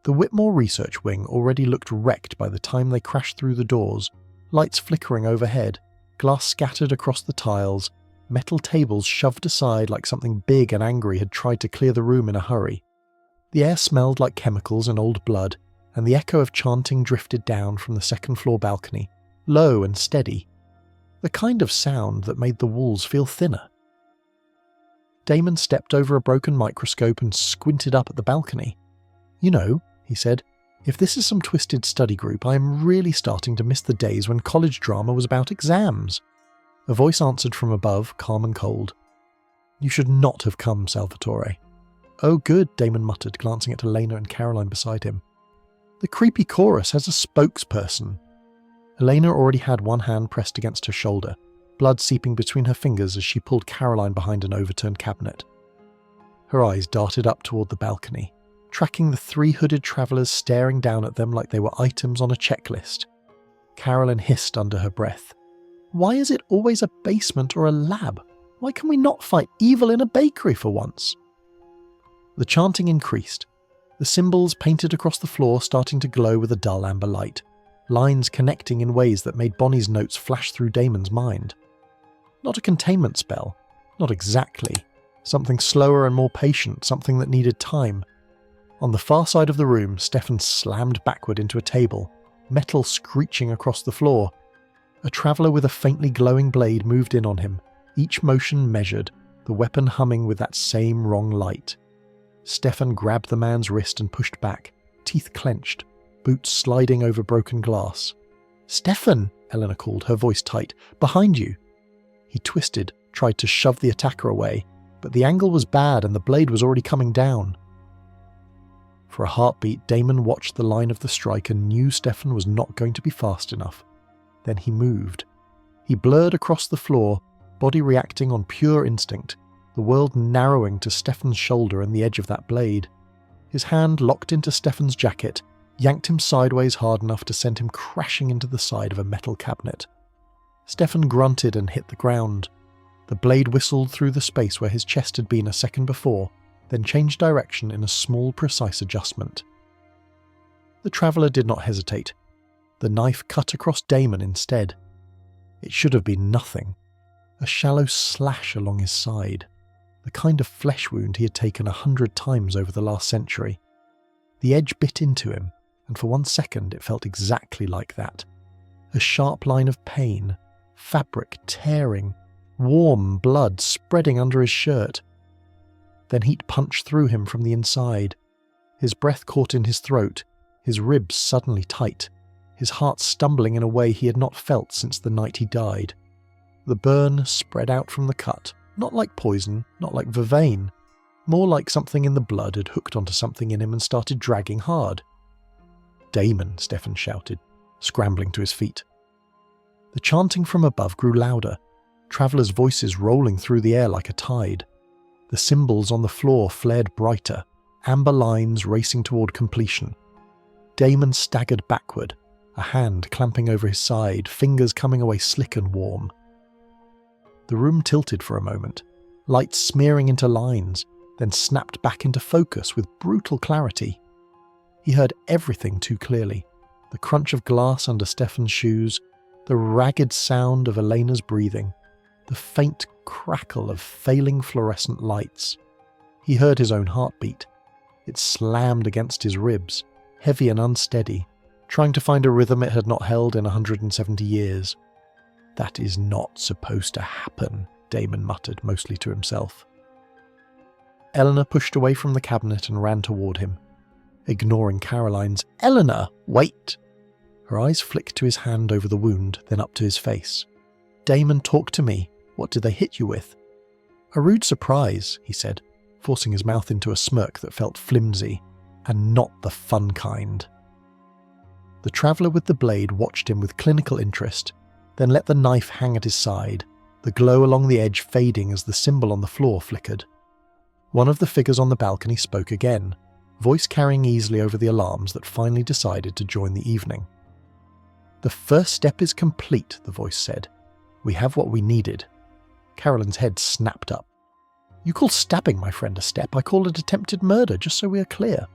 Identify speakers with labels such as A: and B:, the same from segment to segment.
A: The Whitmore Research Wing already looked wrecked by the time they crashed through the doors, lights flickering overhead, glass scattered across the tiles, metal tables shoved aside like something big and angry had tried to clear the room in a hurry. The air smelled like chemicals and old blood, and the echo of chanting drifted down from the second-floor balcony, low and steady, the kind of sound that made the walls feel thinner. Damon stepped over a broken microscope and squinted up at the balcony. "You know," he said, "if this is some twisted study group, I am really starting to miss the days when college drama was about exams." A voice answered from above, calm and cold. "You should not have come, Salvatore." "Oh good," Damon muttered, glancing at Elena and Caroline beside him. "The creepy chorus has a spokesperson." Elena already had one hand pressed against her shoulder, blood seeping between her fingers as she pulled Caroline behind an overturned cabinet. Her eyes darted up toward the balcony, tracking the three hooded travellers staring down at them like they were items on a checklist. Caroline hissed under her breath. "Why is it always a basement or a lab? Why can we not fight evil in a bakery for once?" The chanting increased, the symbols painted across the floor starting to glow with a dull amber light, lines connecting in ways that made Bonnie's notes flash through Damon's mind. Not a containment spell, not exactly. Something slower and more patient, something that needed time. On the far side of the room, Stefan slammed backward into a table, metal screeching across the floor. A traveller with a faintly glowing blade moved in on him, each motion measured, the weapon humming with that same wrong light. Stefan grabbed the man's wrist and pushed back, teeth clenched, boots sliding over broken glass. "Stefan!" Elena called, her voice tight. "Behind you!" He twisted, tried to shove the attacker away, but the angle was bad and the blade was already coming down. For a heartbeat, Damon watched the line of the strike and knew Stefan was not going to be fast enough. Then he moved. He blurred across the floor, body reacting on pure instinct, the world narrowing to Stefan's shoulder and the edge of that blade. His hand locked into Stefan's jacket, yanked him sideways hard enough to send him crashing into the side of a metal cabinet. Stefan grunted and hit the ground. The blade whistled through the space where his chest had been a second before, then changed direction in a small, precise adjustment. The traveller did not hesitate. The knife cut across Damon instead. It should have been nothing. A shallow slash along his side. The kind of flesh wound he had taken 100 times over the last century. The edge bit into him, and for 1 second it felt exactly like that. A sharp line of pain, fabric tearing, warm blood spreading under his shirt. Then heat punched through him from the inside. His breath caught in his throat, his ribs suddenly tight, his heart stumbling in a way he had not felt since the night he died. The burn spread out from the cut, not like poison, not like vervain, more like something in the blood had hooked onto something in him and started dragging hard. "Damon," Stefan shouted, scrambling to his feet. The chanting from above grew louder, travellers' voices rolling through the air like a tide. The symbols on the floor flared brighter, amber lines racing toward completion. Damon staggered backward, a hand clamping over his side, fingers coming away slick and warm. The room tilted for a moment, lights smearing into lines, then snapped back into focus with brutal clarity. He heard everything too clearly, the crunch of glass under Stefan's shoes, the ragged sound of Elena's breathing, the faint crackle of failing fluorescent lights. He heard his own heartbeat. It slammed against his ribs, heavy and unsteady, trying to find a rhythm it had not held in 170 years. "That is not supposed to happen," Damon muttered, mostly to himself. Elena pushed away from the cabinet and ran toward him, ignoring Caroline's "Elena, wait!" Her eyes flicked to his hand over the wound, then up to his face. "Damon, talk to me. What did they hit you with?" "A rude surprise," he said, forcing his mouth into a smirk that felt flimsy, and not the fun kind. The traveller with the blade watched him with clinical interest, then let the knife hang at his side, the glow along the edge fading as the symbol on the floor flickered. One of the figures on the balcony spoke again, voice carrying easily over the alarms that finally decided to join the evening. "The first step is complete," the voice said. "We have what we needed." Caroline's head snapped up. "You call stabbing my friend a step, I call it attempted murder, just so we are clear."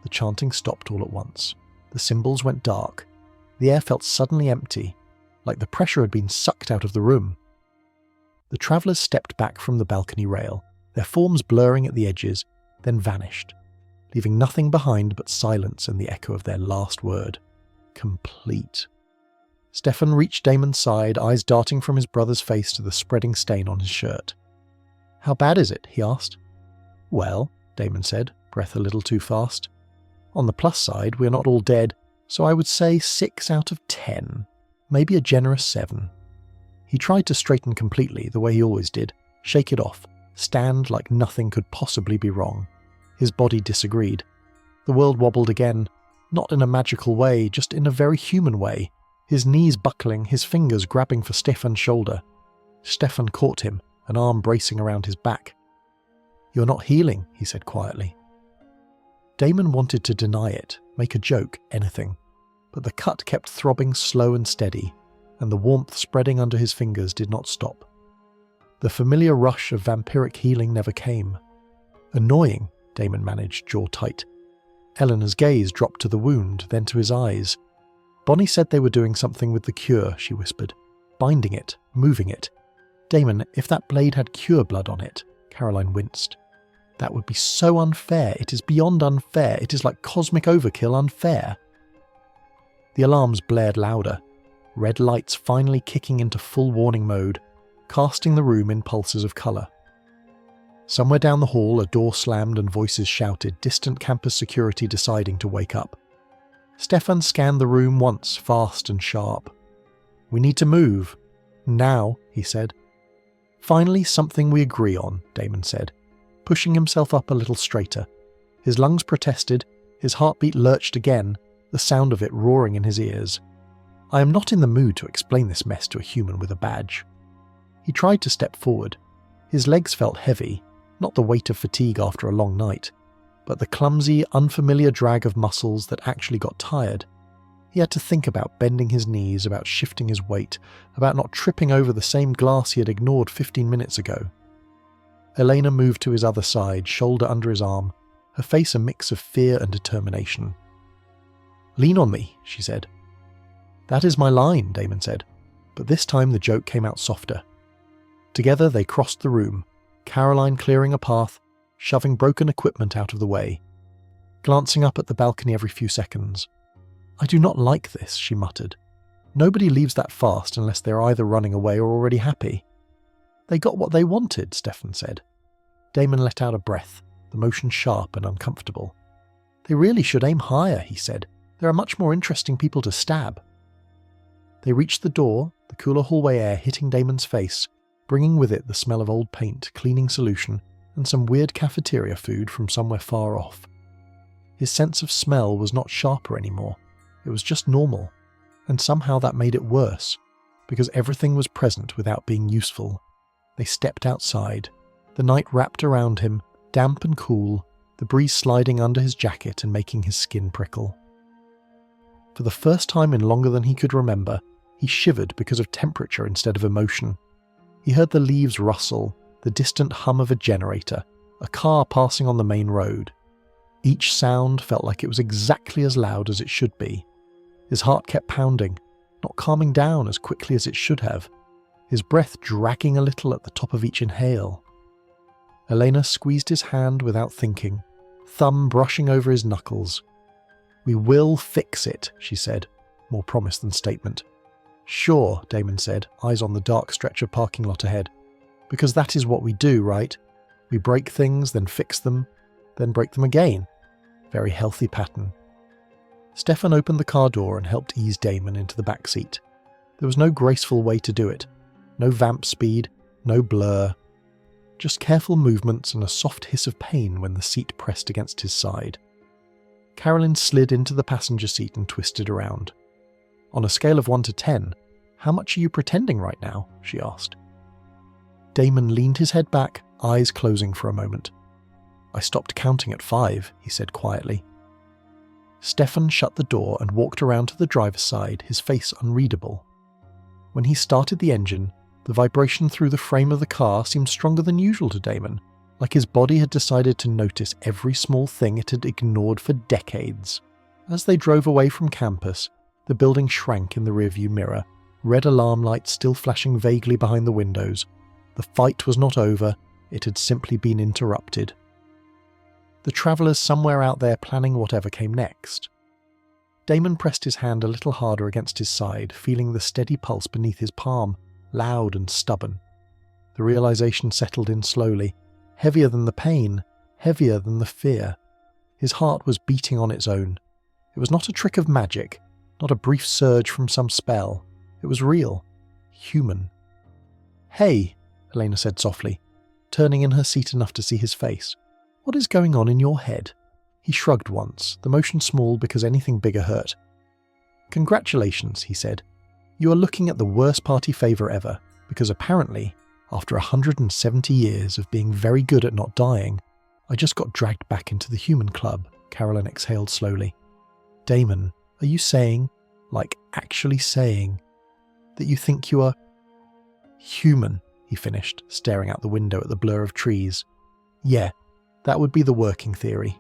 A: The chanting stopped all at once. The symbols went dark. The air felt suddenly empty, like the pressure had been sucked out of the room. The travellers stepped back from the balcony rail, their forms blurring at the edges, then vanished, leaving nothing behind but silence and the echo of their last word. Complete. Stefan reached Damon's side, eyes darting from his brother's face to the spreading stain on his shirt. "How bad is it?" he asked. "Well," Damon said, breath a little too fast. "On the plus side, we're not all dead, so I would say 6 out of 10. Maybe a generous 7. He tried to straighten completely, the way he always did, shake it off, stand like nothing could possibly be wrong. His body disagreed. The world wobbled again, not in a magical way, just in a very human way, his knees buckling, his fingers grabbing for Stefan's shoulder. Stefan caught him, an arm bracing around his back. "You're not healing," he said quietly. Damon wanted to deny it, make a joke, anything, but the cut kept throbbing slow and steady, and the warmth spreading under his fingers did not stop. The familiar rush of vampiric healing never came. "Annoying," Damon managed, jaw tight. Elena's gaze dropped to the wound, then to his eyes. "Bonnie said they were doing something with the cure," she whispered. "Binding it, moving it. Damon, if that blade had cure blood on it," Caroline winced. "That would be so unfair. It is beyond unfair. It is like cosmic overkill unfair." The alarms blared louder, red lights finally kicking into full warning mode, casting the room in pulses of colour. Somewhere down the hall, a door slammed and voices shouted, distant campus security deciding to wake up. Stefan scanned the room once, fast and sharp. "We need to move. Now," he said. "Finally something we agree on," Damon said, pushing himself up a little straighter. His lungs protested, his heartbeat lurched again, the sound of it roaring in his ears. "I am not in the mood to explain this mess to a human with a badge." He tried to step forward. His legs felt heavy, not the weight of fatigue after a long night, but the clumsy, unfamiliar drag of muscles that actually got tired. He had to think about bending his knees, about shifting his weight, about not tripping over the same glass he had ignored 15 minutes ago. Elena moved to his other side, shoulder under his arm, her face a mix of fear and determination. "Lean on me," she said. "That is my line," Damon said, but this time the joke came out softer. Together they crossed the room, Caroline clearing a path, shoving broken equipment out of the way, glancing up at the balcony every few seconds. "I do not like this," she muttered. "Nobody leaves that fast unless they're either running away or already happy." "They got what they wanted," Stefan said. Damon let out a breath, the motion sharp and uncomfortable. "They really should aim higher," he said. "There are much more interesting people to stab." They reached the door, the cooler hallway air hitting Damon's face, bringing with it the smell of old paint, cleaning solution, and some weird cafeteria food from somewhere far off. His sense of smell was not sharper anymore. It was just normal, and somehow that made it worse, because everything was present without being useful. They stepped outside, the night wrapped around him, damp and cool, the breeze sliding under his jacket and making his skin prickle. For the first time in longer than he could remember, he shivered because of temperature instead of emotion. He heard the leaves rustle, the distant hum of a generator, a car passing on the main road. Each sound felt like it was exactly as loud as it should be. His heart kept pounding, not calming down as quickly as it should have, his breath dragging a little at the top of each inhale. Elena squeezed his hand without thinking, thumb brushing over his knuckles. "We will fix it," she said, more promise than statement. "Sure," Damon said, eyes on the dark stretch of parking lot ahead. "Because that is what we do, right? We break things, then fix them, then break them again. Very healthy pattern." Stefan opened the car door and helped ease Damon into the back seat. There was no graceful way to do it. No vamp speed, no blur. Just careful movements and a soft hiss of pain when the seat pressed against his side. Caroline slid into the passenger seat and twisted around. "On a scale of 1 to 10, how much are you pretending right now?" she asked. Damon leaned his head back, eyes closing for a moment. "I stopped counting at 5, he said quietly. Stefan shut the door and walked around to the driver's side, his face unreadable. When he started the engine, the vibration through the frame of the car seemed stronger than usual to Damon, like his body had decided to notice every small thing it had ignored for decades. As they drove away from campus, the building shrank in the rearview mirror, red alarm lights still flashing vaguely behind the windows. The fight was not over, it had simply been interrupted. The travellers somewhere out there planning whatever came next. Damon pressed his hand a little harder against his side, feeling the steady pulse beneath his palm, loud and stubborn. The realization settled in slowly, heavier than the pain, heavier than the fear. His heart was beating on its own. It was not a trick of magic, not a brief surge from some spell. It was real, human. "Hey," Elena said softly, turning in her seat enough to see his face. "What is going on in your head?" He shrugged once, the motion small because anything bigger hurt. "Congratulations," he said. "You are looking at the worst party favour ever, because apparently, after 170 years of being very good at not dying, I just got dragged back into the human club." Carolyn exhaled slowly. "Damon, are you saying, like actually saying, that you think you are human?" he finished, staring out the window at the blur of trees. "Yeah, that would be the working theory."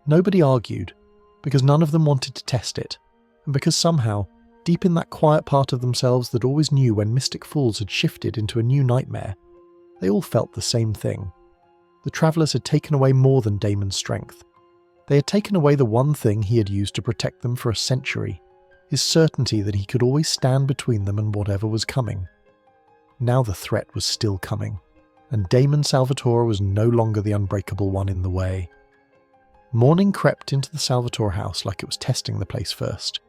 A: Nobody argued, because none of them wanted to test it, and because somehow, deep in that quiet part of themselves that always knew when Mystic Falls had shifted into a new nightmare, they all felt the same thing. The travellers had taken away more than Damon's strength. They had taken away the one thing he had used to protect them for a century, his certainty that he could always stand between them and whatever was coming. Now the threat was still coming, and Damon Salvatore was no longer the unbreakable one in the way. Morning crept into the Salvatore house like it was testing the place first.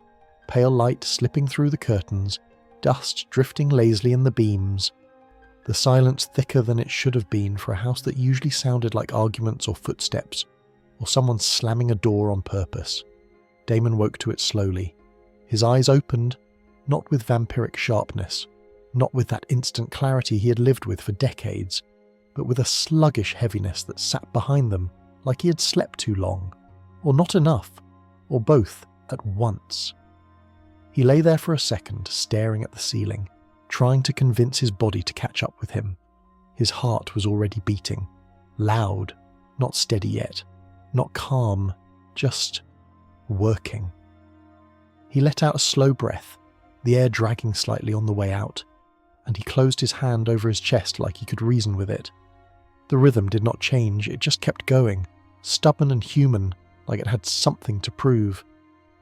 A: Pale light slipping through the curtains, dust drifting lazily in the beams. The silence thicker than it should have been for a house that usually sounded like arguments or footsteps, or someone slamming a door on purpose. Damon woke to it slowly. His eyes opened, not with vampiric sharpness, not with that instant clarity he had lived with for decades, but with a sluggish heaviness that sat behind them like he had slept too long, or not enough, or both at once. He lay there for a second, staring at the ceiling, trying to convince his body to catch up with him. His heart was already beating, loud, not steady yet, not calm, just working. He let out a slow breath, the air dragging slightly on the way out, and he closed his hand over his chest like he could reason with it. The rhythm did not change, it just kept going, stubborn and human, like it had something to prove.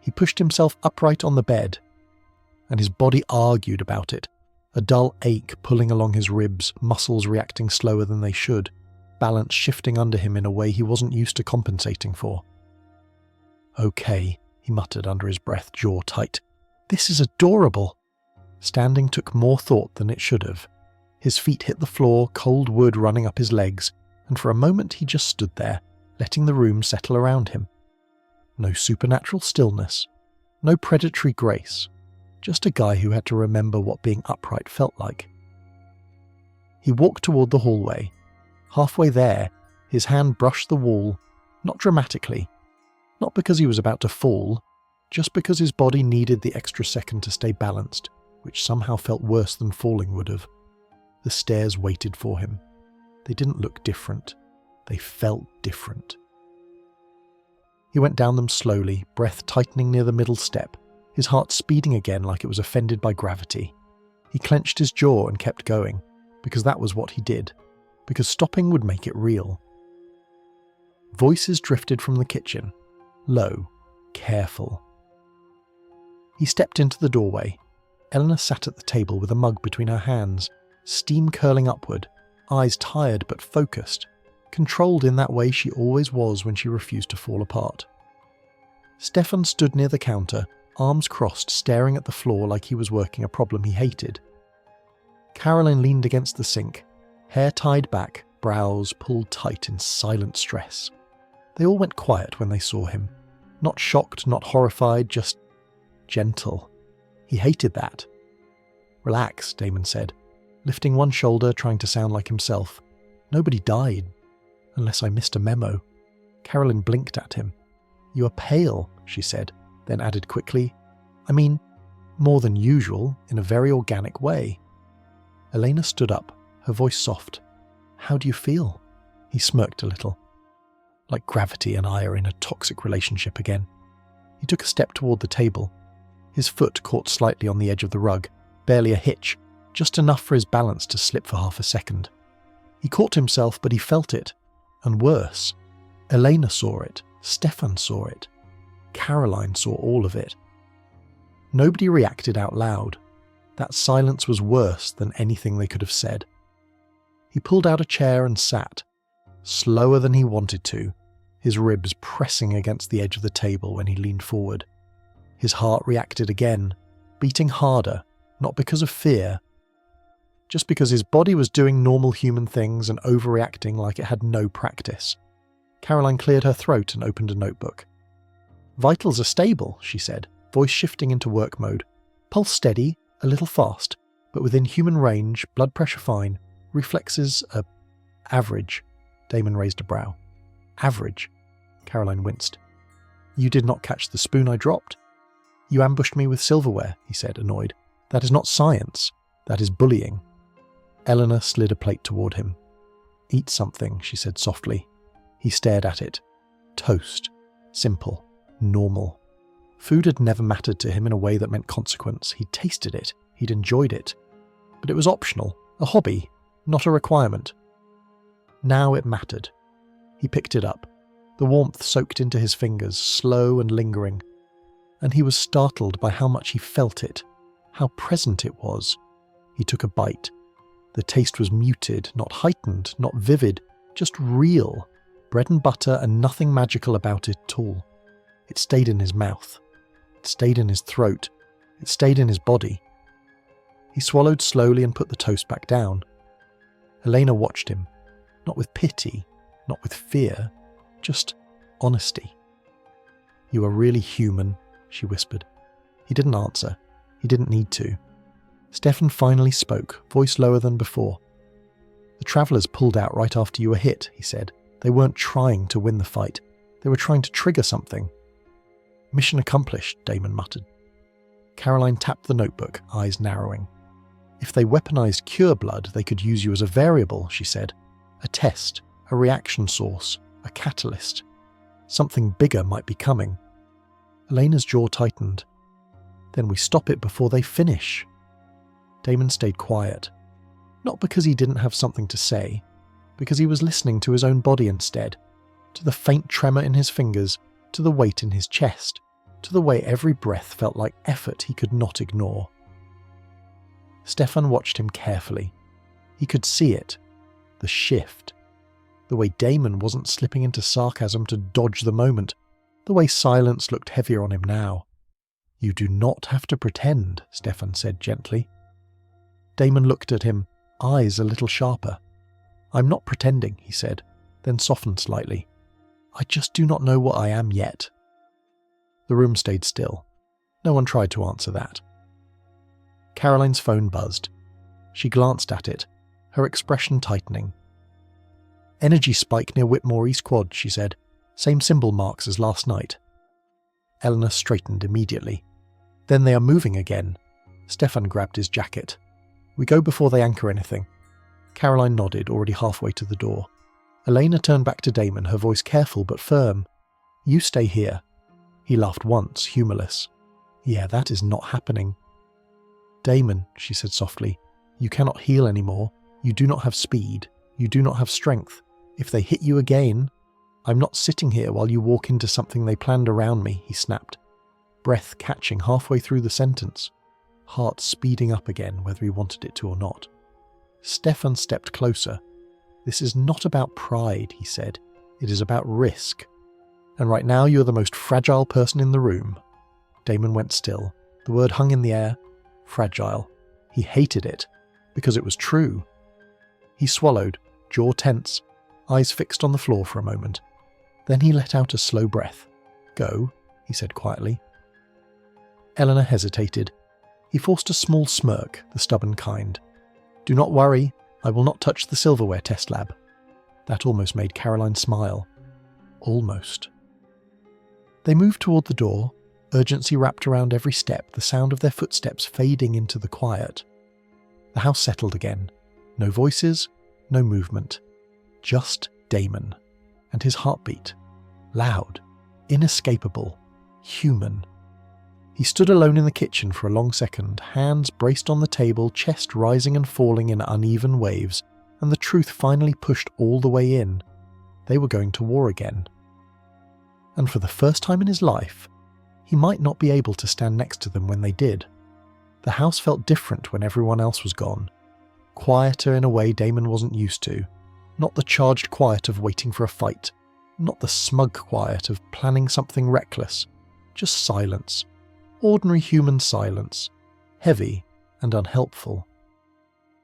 A: He pushed himself upright on the bed, and his body argued about it, a dull ache pulling along his ribs, muscles reacting slower than they should, balance shifting under him in a way he wasn't used to compensating for. "Okay," he muttered under his breath, jaw tight. "This is adorable." Standing took more thought than it should have. His feet hit the floor, cold wood running up his legs, and for a moment he just stood there, letting the room settle around him. No supernatural stillness, no predatory grace, just a guy who had to remember what being upright felt like. He walked toward the hallway. Halfway there, his hand brushed the wall, not dramatically, not because he was about to fall, just because his body needed the extra second to stay balanced, which somehow felt worse than falling would have. The stairs waited for him. They didn't look different. They felt different. He went down them slowly, breath tightening near the middle step, his heart speeding again like it was offended by gravity. He clenched his jaw and kept going, because that was what he did, because stopping would make it real. Voices drifted from the kitchen, low, careful. He stepped into the doorway. Elena sat at the table with a mug between her hands, steam curling upward, eyes tired but focused, controlled in that way she always was when she refused to fall apart. Stefan stood near the counter, arms crossed, staring at the floor like he was working a problem he hated. Carolyn leaned against the sink, hair tied back, brows pulled tight in silent stress. They all went quiet when they saw him. Not shocked, not horrified, just gentle. He hated that. "Relax," Damon said, lifting one shoulder, trying to sound like himself. "Nobody died. Unless I missed a memo." Carolyn blinked at him. "You are pale," she said, then added quickly, "I mean, more than usual, in a very organic way." Elena stood up, her voice soft. "How do you feel?" He smirked a little. Like gravity and I are in a toxic relationship again. He took a step toward the table. His foot caught slightly on the edge of the rug, barely a hitch, just enough for his balance to slip for half a second. He caught himself, but he felt it. And worse, Elena saw it, Stefan saw it, Caroline saw all of it. Nobody reacted out loud. That silence was worse than anything they could have said. He pulled out a chair and sat, slower than he wanted to, his ribs pressing against the edge of the table when he leaned forward. His heart reacted again, beating harder, not because of fear, just because his body was doing normal human things and overreacting like it had no practice. Caroline cleared her throat and opened a notebook. "Vitals are stable," she said, voice shifting into work mode. "Pulse steady, a little fast, but within human range, blood pressure fine, reflexes average." Damon raised a brow. "Average?" Caroline winced. "You did not catch the spoon I dropped?" "You ambushed me with silverware," he said, annoyed. "That is not science. That is bullying." Eleanor slid a plate toward him. "Eat something," she said softly. He stared at it. Toast. Simple. Normal. Food had never mattered to him in a way that meant consequence. He'd tasted it. He'd enjoyed it. But it was optional. A hobby. Not a requirement. Now it mattered. He picked it up. The warmth soaked into his fingers, slow and lingering. And he was startled by how much he felt it. How present it was. He took a bite. The taste was muted, not heightened, not vivid, just real. Bread and butter and nothing magical about it at all. It stayed in his mouth. It stayed in his throat. It stayed in his body. He swallowed slowly and put the toast back down. Elena watched him, not with pity, not with fear, just honesty. "You are really human," she whispered. He didn't answer. He didn't need to. Stefan finally spoke, voice lower than before. "The travellers pulled out right after you were hit," he said. "They weren't trying to win the fight. They were trying to trigger something." "Mission accomplished," Damon muttered. Caroline tapped the notebook, eyes narrowing. "If they weaponized cure blood, they could use you as a variable," she said. "A test, a reaction source, a catalyst. Something bigger might be coming." Elena's jaw tightened. "Then we stop it before they finish." Damon stayed quiet. Not because he didn't have something to say, because he was listening to his own body instead, to the faint tremor in his fingers, to the weight in his chest, to the way every breath felt like effort he could not ignore. Stefan watched him carefully. He could see it. The shift. The way Damon wasn't slipping into sarcasm to dodge the moment. The way silence looked heavier on him now. "You do not have to pretend," Stefan said gently. Damon looked at him, eyes a little sharper. "I'm not pretending," he said, then softened slightly. "I just do not know what I am yet." The room stayed still. No one tried to answer that. Caroline's phone buzzed. She glanced at it, her expression tightening. "Energy spike near Whitmore East Quad," she said. "Same symbol marks as last night." Eleanor straightened immediately. "Then they are moving again." Stefan grabbed his jacket. "We go before they anchor anything." Caroline nodded, already halfway to the door. Elena turned back to Damon, her voice careful but firm. "You stay here." He laughed once, humorless. "Yeah, that is not happening." "Damon," she said softly, "you cannot heal anymore. You do not have speed. You do not have strength. If they hit you again..." "I'm not sitting here while you walk into something they planned around me," he snapped, breath catching halfway through the sentence, heart speeding up again whether he wanted it to or not. Stefan stepped closer. "This is not about pride," he said. "It is about risk. And right now you're the most fragile person in the room." Damon went still. The word hung in the air. Fragile. He hated it, because it was true. He swallowed, jaw tense, eyes fixed on the floor for a moment. Then he let out a slow breath. "Go," he said quietly. Eleanor hesitated. He forced a small smirk, the stubborn kind. "Do not worry, I will not touch the silverware test lab." That almost made Caroline smile. Almost. They moved toward the door, urgency wrapped around every step, the sound of their footsteps fading into the quiet. The house settled again. No voices, no movement. Just Damon. And his heartbeat. Loud, inescapable, human. He stood alone in the kitchen for a long second, hands braced on the table, chest rising and falling in uneven waves, and the truth finally pushed all the way in. They were going to war again. And for the first time in his life, he might not be able to stand next to them when they did. The house felt different when everyone else was gone. Quieter in a way Damon wasn't used to. Not the charged quiet of waiting for a fight. Not the smug quiet of planning something reckless. Just silence. Ordinary human silence. Heavy and unhelpful.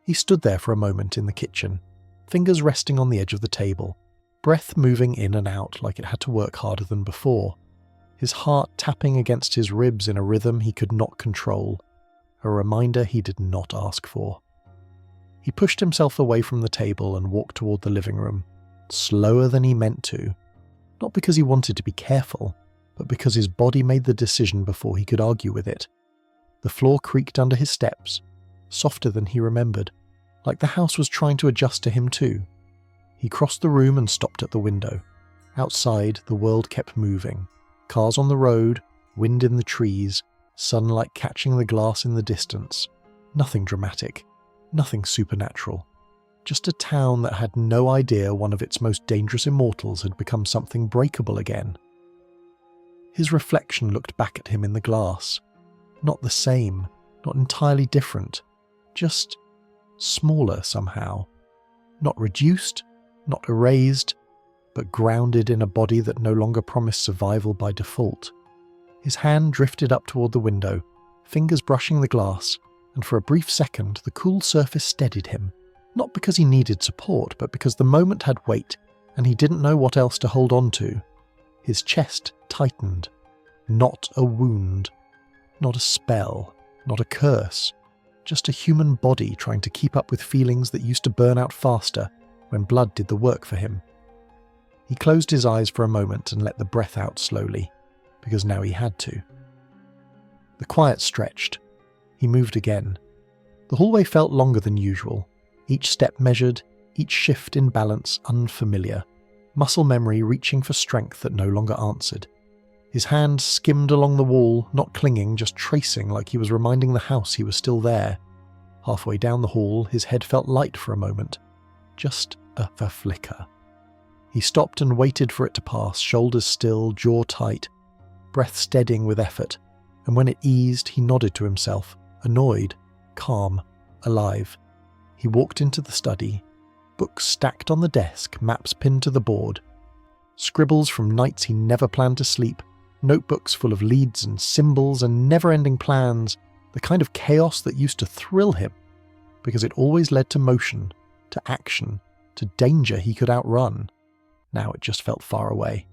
A: He stood there for a moment in the kitchen, fingers resting on the edge of the table, breath moving in and out like it had to work harder than before, his heart tapping against his ribs in a rhythm he could not control, a reminder he did not ask for. He pushed himself away from the table and walked toward the living room, slower than he meant to, not because he wanted to be careful, but because his body made the decision before he could argue with it. The floor creaked under his steps, softer than he remembered, like the house was trying to adjust to him too. He crossed the room and stopped at the window. Outside, the world kept moving. Cars on the road, wind in the trees, sunlight catching the glass in the distance. Nothing dramatic, nothing supernatural. Just a town that had no idea one of its most dangerous immortals had become something breakable again. His reflection looked back at him in the glass. Not the same, not entirely different. Just smaller somehow. Not reduced, not erased, but grounded in a body that no longer promised survival by default. His hand drifted up toward the window, fingers brushing the glass, and for a brief second the cool surface steadied him, not because he needed support, but because the moment had weight, and he didn't know what else to hold on to. His chest tightened. Not a wound. Not a spell. Not a curse. Just a human body trying to keep up with feelings that used to burn out faster when blood did the work for him. He closed his eyes for a moment and let the breath out slowly, because now he had to. The quiet stretched. He moved again. The hallway felt longer than usual, each step measured, each shift in balance unfamiliar, muscle memory reaching for strength that no longer answered. His hand skimmed along the wall, not clinging, just tracing like he was reminding the house he was still there. Halfway down the hall, his head felt light for a moment. Just a flicker. He stopped and waited for it to pass, shoulders still, jaw tight, breath steadying with effort, and when it eased, he nodded to himself, annoyed, calm, alive. He walked into the study, books stacked on the desk, maps pinned to the board, scribbles from nights he never planned to sleep, notebooks full of leads and symbols and never-ending plans, the kind of chaos that used to thrill him, because it always led to motion, to action, to danger he could outrun. Now it just felt far away.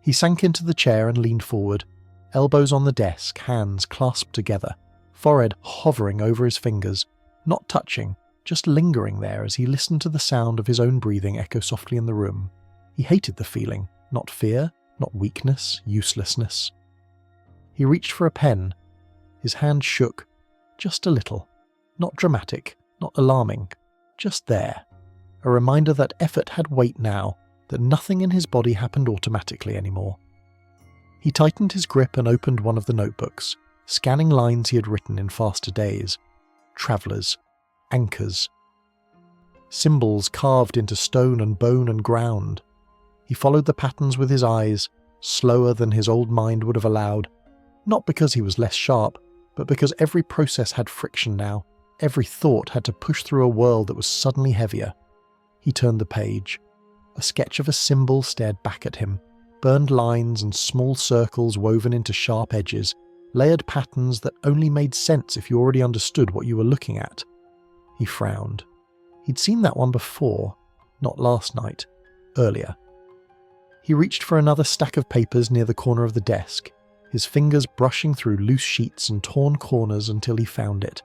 A: He sank into the chair and leaned forward, elbows on the desk, hands clasped together, forehead hovering over his fingers, not touching, just lingering there as he listened to the sound of his own breathing echo softly in the room. He hated the feeling, not fear, not weakness, uselessness. He reached for a pen. His hand shook, just a little. Not dramatic, not alarming, just there. A reminder that effort had weight now, that nothing in his body happened automatically anymore. He tightened his grip and opened one of the notebooks, scanning lines he had written in faster days. Travellers, anchors, symbols carved into stone and bone and ground. He followed the patterns with his eyes, slower than his old mind would have allowed, not because he was less sharp, but because every process had friction now, every thought had to push through a world that was suddenly heavier. He turned the page. A sketch of a symbol stared back at him, burned lines and small circles woven into sharp edges, layered patterns that only made sense if you already understood what you were looking at. He frowned. He'd seen that one before, not last night, earlier. He reached for another stack of papers near the corner of the desk, his fingers brushing through loose sheets and torn corners until he found it.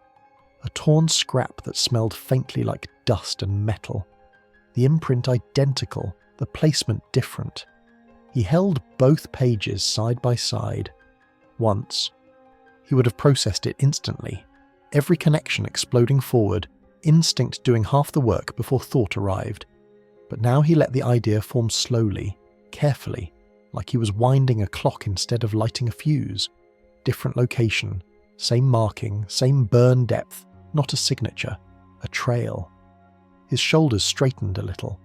A: A torn scrap that smelled faintly like dust and metal. The imprint identical, the placement different. He held both pages side by side. Once. He would have processed it instantly, every connection exploding forward, instinct doing half the work before thought arrived. But now he let the idea form slowly, carefully, like he was winding a clock instead of lighting a fuse. Different location, same marking, same burn depth, not a signature, a trail. His shoulders straightened a little.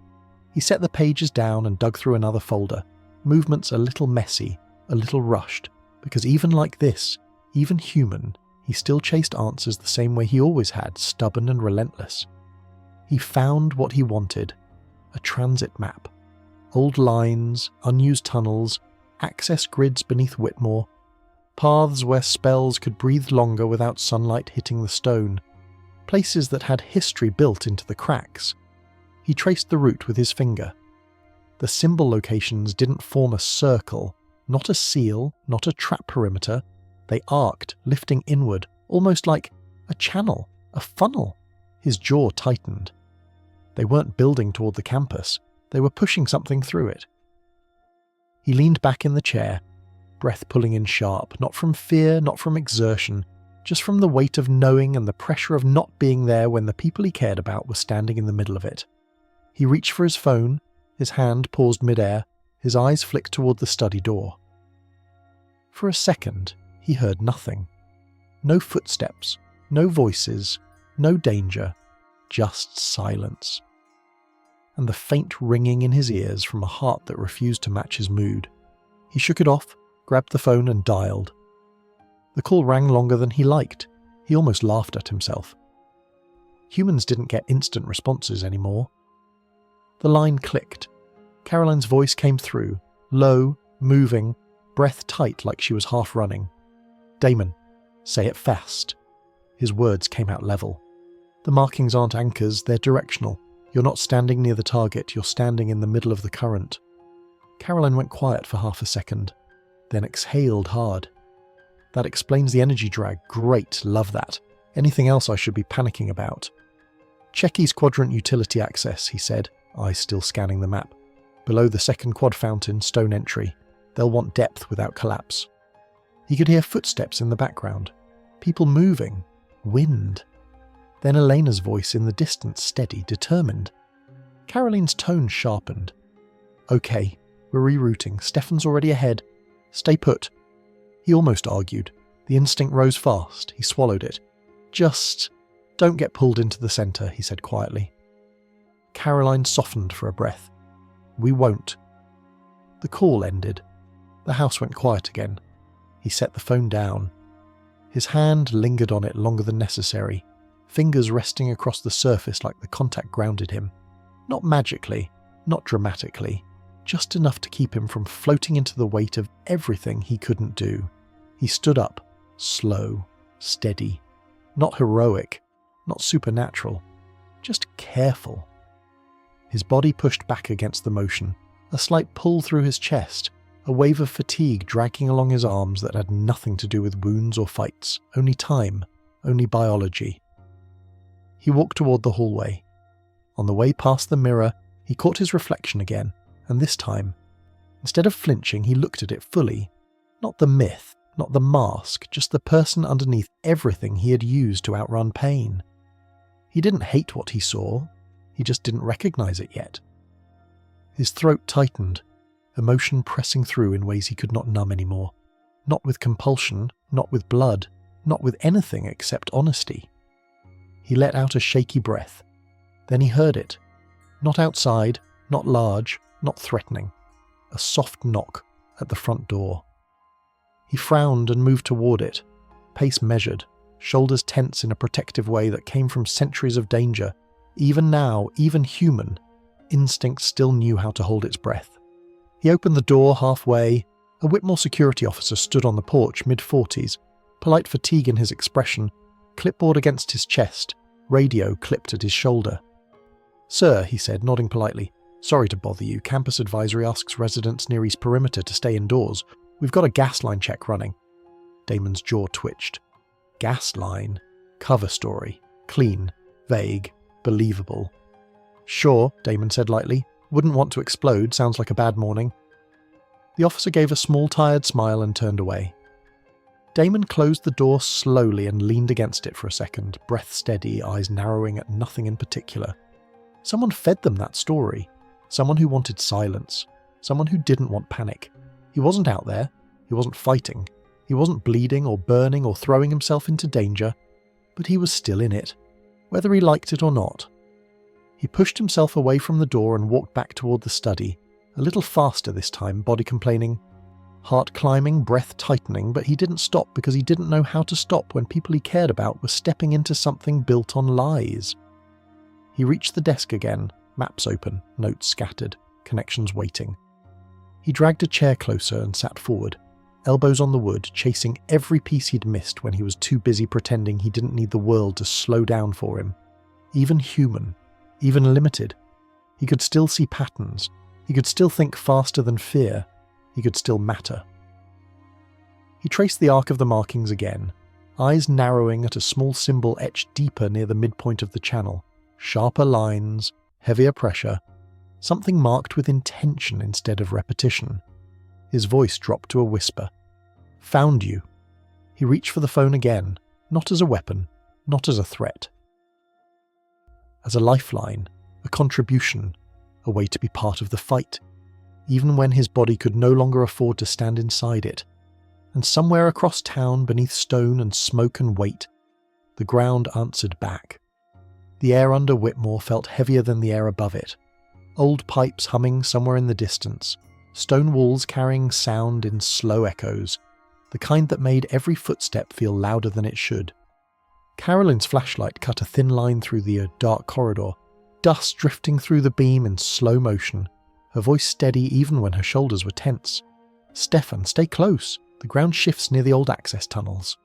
A: He set the pages down and dug through another folder, movements a little messy, a little rushed, because even like this, even human, he still chased answers the same way he always had, stubborn and relentless. He found what he wanted, a transit map. Old lines, unused tunnels, access grids beneath Whitmore, paths where spells could breathe longer without sunlight hitting the stone, places that had history built into the cracks. He traced the route with his finger. The symbol locations didn't form a circle, not a seal, not a trap perimeter. They arced, lifting inward, almost like a channel, a funnel. His jaw tightened. They weren't building toward the campus. They were pushing something through it. He leaned back in the chair, breath pulling in sharp, not from fear, not from exertion, just from the weight of knowing and the pressure of not being there when the people he cared about were standing in the middle of it. He reached for his phone, his hand paused midair, his eyes flicked toward the study door. For a second, he heard nothing. No footsteps, no voices, no danger, just silence. And the faint ringing in his ears from a heart that refused to match his mood. He shook it off, grabbed the phone and dialed. The call rang longer than he liked. He almost laughed at himself. Humans didn't get instant responses anymore. The line clicked. Caroline's voice came through, low, moving, breath tight like she was half running. "Damon, say it fast." His words came out level. "The markings aren't anchors, they're directional. You're not standing near the target, you're standing in the middle of the current." Caroline went quiet for half a second, then exhaled hard. "That explains the energy drag. Great, love that. Anything else I should be panicking about?" "Check East Quadrant utility access," he said, eyes still scanning the map. "Below the second quad fountain, stone entry. They'll want depth without collapse." He could hear footsteps in the background. People moving. Wind. Then Elena's voice in the distance, steady, determined. Caroline's tone sharpened. "Okay, we're rerouting. Stefan's already ahead. Stay put." He almost argued. The instinct rose fast. He swallowed it. "Just don't get pulled into the centre," he said quietly. Caroline softened for a breath. "We won't." The call ended. The house went quiet again. He set the phone down. His hand lingered on it longer than necessary, fingers resting across the surface like the contact grounded him. Not magically, not dramatically, just enough to keep him from floating into the weight of everything he couldn't do. He stood up, slow, steady, not heroic, not supernatural, just careful. His body pushed back against the motion, a slight pull through his chest, a wave of fatigue dragging along his arms that had nothing to do with wounds or fights, only time, only biology. He walked toward the hallway. On the way past the mirror, he caught his reflection again, and this time, instead of flinching, he looked at it fully. Not the myth, not the mask, just the person underneath everything he had used to outrun pain. He didn't hate what he saw, he just didn't recognize it yet. His throat tightened, emotion pressing through in ways he could not numb anymore. Not with compulsion, not with blood, not with anything except honesty. He let out a shaky breath. Then he heard it. Not outside, not large, not threatening. A soft knock at the front door. He frowned and moved toward it, pace measured, shoulders tense in a protective way that came from centuries of danger. Even now, even human, instinct still knew how to hold its breath. He opened the door halfway. A Whitmore security officer stood on the porch, mid-40s, polite fatigue in his expression, clipboard against his chest, radio clipped at his shoulder. "Sir," he said, nodding politely, "sorry to bother you. Campus advisory asks residents near East Perimeter to stay indoors. We've got a gas line check running." Damon's jaw twitched. Gas line. Cover story. Clean. Vague. Believable. "Sure," Damon said lightly. "Wouldn't want to explode. Sounds like a bad morning." The officer gave a small, tired smile and turned away. Damon closed the door slowly and leaned against it for a second, breath steady, eyes narrowing at nothing in particular. Someone fed them that story. Someone who wanted silence. Someone who didn't want panic. He wasn't out there. He wasn't fighting. He wasn't bleeding or burning or throwing himself into danger. But he was still in it, whether he liked it or not. He pushed himself away from the door and walked back toward the study, a little faster this time, body complaining. Heart climbing, breath tightening, but he didn't stop because he didn't know how to stop when people he cared about were stepping into something built on lies. He reached the desk again, maps open, notes scattered, connections waiting. He dragged a chair closer and sat forward, elbows on the wood, chasing every piece he'd missed when he was too busy pretending he didn't need the world to slow down for him. Even human, even limited. He could still see patterns. He could still think faster than fear. He could still matter. He traced the arc of the markings again, eyes narrowing at a small symbol etched deeper near the midpoint of the channel. Sharper lines, heavier pressure, something marked with intention instead of repetition. His voice dropped to a whisper. Found you. He reached for the phone again, not as a weapon, not as a threat. As a lifeline, a contribution, a way to be part of the fight, even when his body could no longer afford to stand inside it. And somewhere across town, beneath stone and smoke and weight, the ground answered back. The air under Whitmore felt heavier than the air above it. Old pipes humming somewhere in the distance, stone walls carrying sound in slow echoes, the kind that made every footstep feel louder than it should. Carolyn's flashlight cut a thin line through the dark corridor, dust drifting through the beam in slow motion, her voice steady even when her shoulders were tense. Stefan, stay close. The ground shifts near the old access tunnels.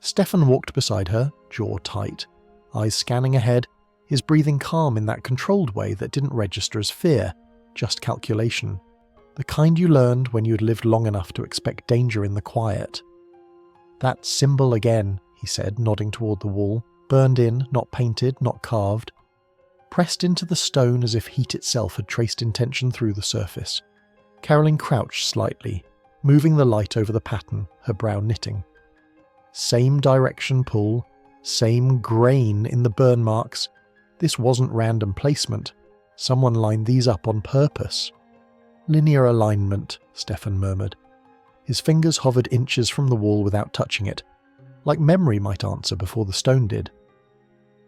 A: Stefan walked beside her, jaw tight, eyes scanning ahead, his breathing calm in that controlled way that didn't register as fear, just calculation. The kind you learned when you had lived long enough to expect danger in the quiet. That symbol again, he said, nodding toward the wall, burned in, not painted, not carved. Pressed into the stone as if heat itself had traced intention through the surface. Carolyn crouched slightly, moving the light over the pattern, her brow knitting. Same direction pull, same grain in the burn marks. This wasn't random placement. Someone lined these up on purpose. Linear alignment, Stefan murmured. His fingers hovered inches from the wall without touching it, like memory might answer before the stone did.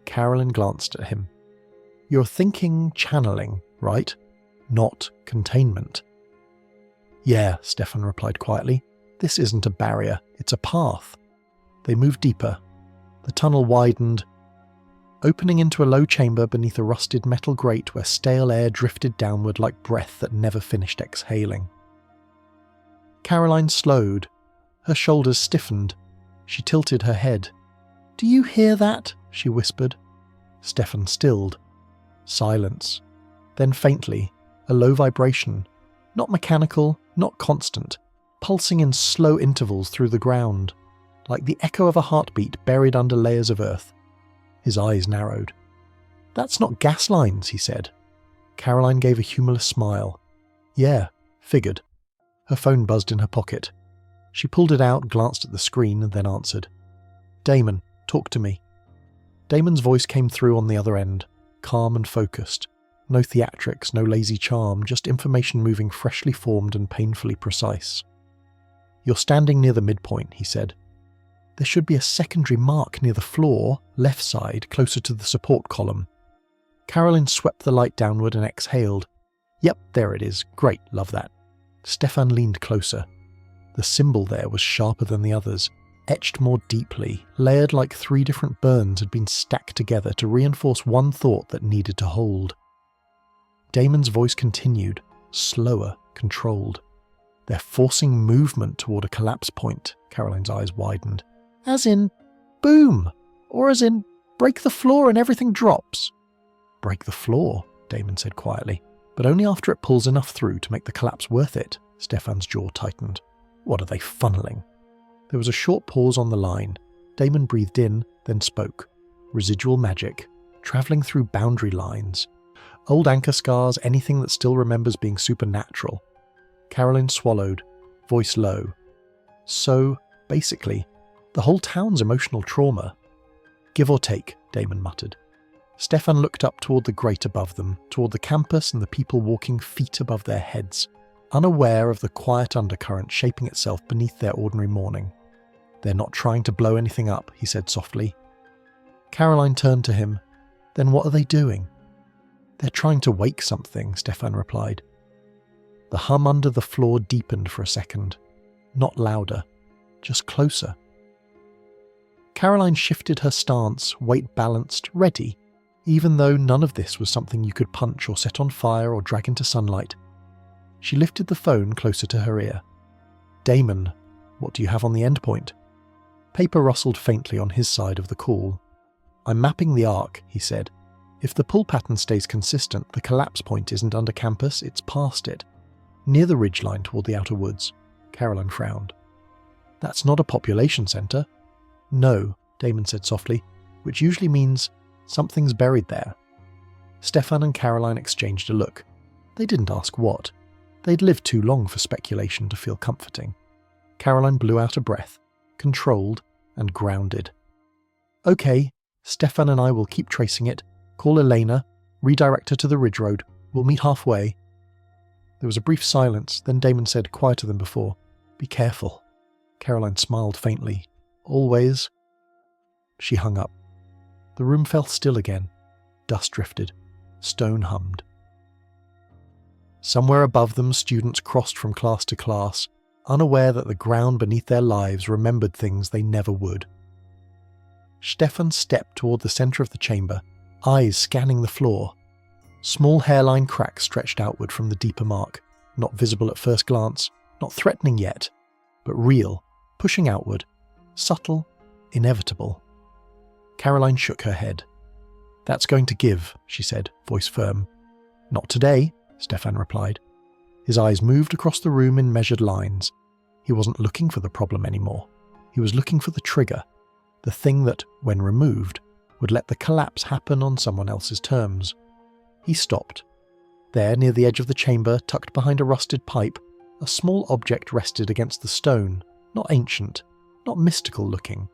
A: Carolyn glanced at him. You're thinking channeling, right? Not containment. Yeah, Stefan replied quietly. This isn't a barrier, it's a path. They moved deeper. The tunnel widened, opening into a low chamber beneath a rusted metal grate where stale air drifted downward like breath that never finished exhaling. Caroline slowed. Her shoulders stiffened. She tilted her head. Do you hear that? She whispered. Stefan stilled. Silence. Then faintly, a low vibration. Not mechanical, not constant, pulsing in slow intervals through the ground, like the echo of a heartbeat buried under layers of earth. His eyes narrowed. That's not gas lines, he said. Caroline gave a humorless smile. Yeah, figured. Her phone buzzed in her pocket. She pulled it out, glanced at the screen, and then answered. Damon, talk to me. Damon's voice came through on the other end, calm and focused. No theatrics, no lazy charm, just information moving freshly formed and painfully precise. You're standing near the midpoint, he said. There should be a secondary mark near the floor, left side, closer to the support column. Carolyn swept the light downward and exhaled. Yep, there it is. Great, love that. Stefan leaned closer. The symbol there was sharper than the others, etched more deeply, layered like 3 different burns had been stacked together to reinforce one thought that needed to hold. Damon's voice continued, slower, controlled. They're forcing movement toward a collapse point, Caroline's eyes widened. As in, boom! Or as in, break the floor and everything drops. Break the floor, Damon said quietly, but only after it pulls enough through to make the collapse worth it. Stefan's jaw tightened. What are they funneling? There was a short pause on the line. Damon breathed in, then spoke. Residual magic, travelling through boundary lines. Old anchor scars, anything that still remembers being supernatural. Carolyn swallowed, voice low. So, basically, the whole town's emotional trauma. Give or take, Damon muttered. Stefan looked up toward the grate above them, toward the campus and the people walking feet above their heads, unaware of the quiet undercurrent shaping itself beneath their ordinary morning. "They're not trying to blow anything up," he said softly. Caroline turned to him. "Then what are they doing?" "They're trying to wake something," Stefan replied. The hum under the floor deepened for a second. Not louder, just closer. Caroline shifted her stance, weight balanced, ready, even though none of this was something you could punch or set on fire or drag into sunlight. She lifted the phone closer to her ear. "Damon, what do you have on the endpoint?" Paper rustled faintly on his side of the call. "I'm mapping the arc," he said. "If the pull pattern stays consistent, the collapse point isn't under campus, it's past it. Near the ridgeline toward the outer woods." Caroline frowned. "That's not a population centre." "No," Damon said softly, which usually means something's buried there. Stefan and Caroline exchanged a look. They didn't ask what. They'd lived too long for speculation to feel comforting. Caroline blew out a breath, controlled and grounded. "Okay, Stefan and I will keep tracing it. Call Elena, redirect her to the ridge road. We'll meet halfway." There was a brief silence, then Damon said, quieter than before, "Be careful." Caroline smiled faintly. "Always." She hung up. The room fell still again. Dust drifted. Stone hummed. Somewhere above them, students crossed from class to class, unaware that the ground beneath their lives remembered things they never would. Stefan stepped toward the centre of the chamber, eyes scanning the floor. Small hairline cracks stretched outward from the deeper mark, not visible at first glance, not threatening yet, but real, pushing outward, subtle, inevitable. Caroline shook her head. "That's going to give," she said, voice firm. "Not today," Stefan replied. His eyes moved across the room in measured lines. He wasn't looking for the problem anymore. He was looking for the trigger, the thing that, when removed, would let the collapse happen on someone else's terms. He stopped. There, near the edge of the chamber, tucked behind a rusted pipe, a small object rested against the stone, not ancient, not mystical looking.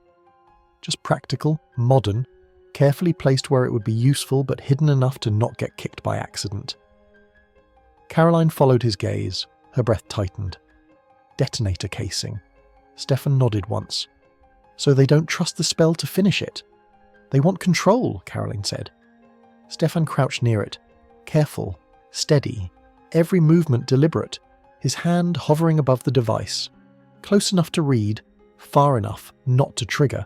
A: Just practical, modern, carefully placed where it would be useful but hidden enough to not get kicked by accident. Caroline followed his gaze. Her breath tightened. Detonator casing. Stefan nodded once. "So they don't trust the spell to finish it?" "They want control," Caroline said. Stefan crouched near it, careful, steady, every movement deliberate, his hand hovering above the device, close enough to read, far enough not to trigger.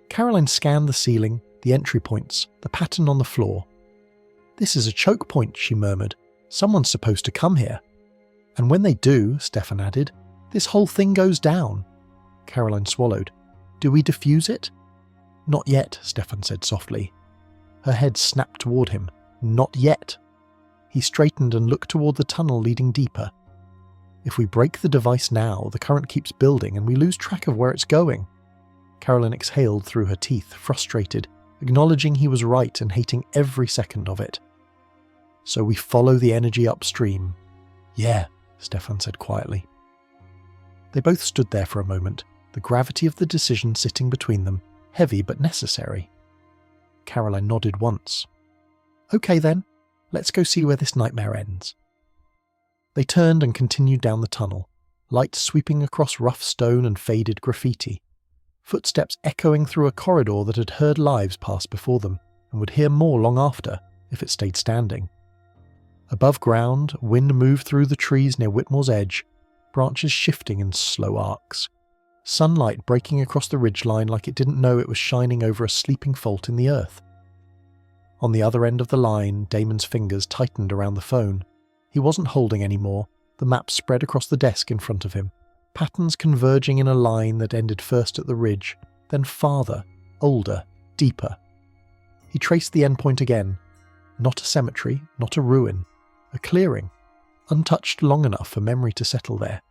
A: Caroline scanned the ceiling, the entry points, the pattern on the floor. "This is a choke point," she murmured. "Someone's supposed to come here. And when they do," Stefan added, "this whole thing goes down." Caroline swallowed. "Do we defuse it?" "Not yet," Stefan said softly. Her head snapped toward him. "Not yet." He straightened and looked toward the tunnel leading deeper. "If we break the device now, the current keeps building and we lose track of where it's going." Caroline exhaled through her teeth, frustrated, acknowledging he was right and hating every second of it. "So we follow the energy upstream." "Yeah," Stefan said quietly. They both stood there for a moment, the gravity of the decision sitting between them, heavy but necessary. Caroline nodded once. "Okay then, let's go see where this nightmare ends." They turned and continued down the tunnel, light sweeping across rough stone and faded graffiti, footsteps echoing through a corridor that had heard lives pass before them and would hear more long after, if it stayed standing. Above ground, wind moved through the trees near Whitmore's edge, branches shifting in slow arcs. Sunlight breaking across the ridgeline like it didn't know it was shining over a sleeping fault in the earth. On the other end of the line, Damon's fingers tightened around the phone. He wasn't holding any more, the map spread across the desk in front of him, patterns converging in a line that ended first at the ridge, then farther, older, deeper. He traced the endpoint again. Not a cemetery, not a ruin, a clearing, untouched long enough for memory to settle there.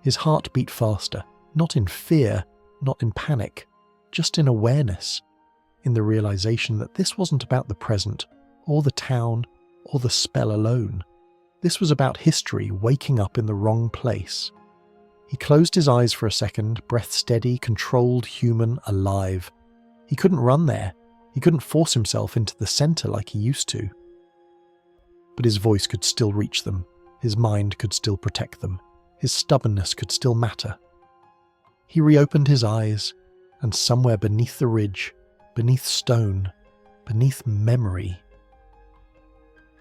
A: His heart beat faster, not in fear, not in panic, just in awareness, in the realization that this wasn't about the present, or the town, or the spell alone. This was about history waking up in the wrong place. He closed his eyes for a second, breath steady, controlled, human, alive. He couldn't run there. He couldn't force himself into the centre like he used to. But his voice could still reach them. His mind could still protect them. His stubbornness could still matter. He reopened his eyes, and somewhere beneath the ridge, beneath stone, beneath memory,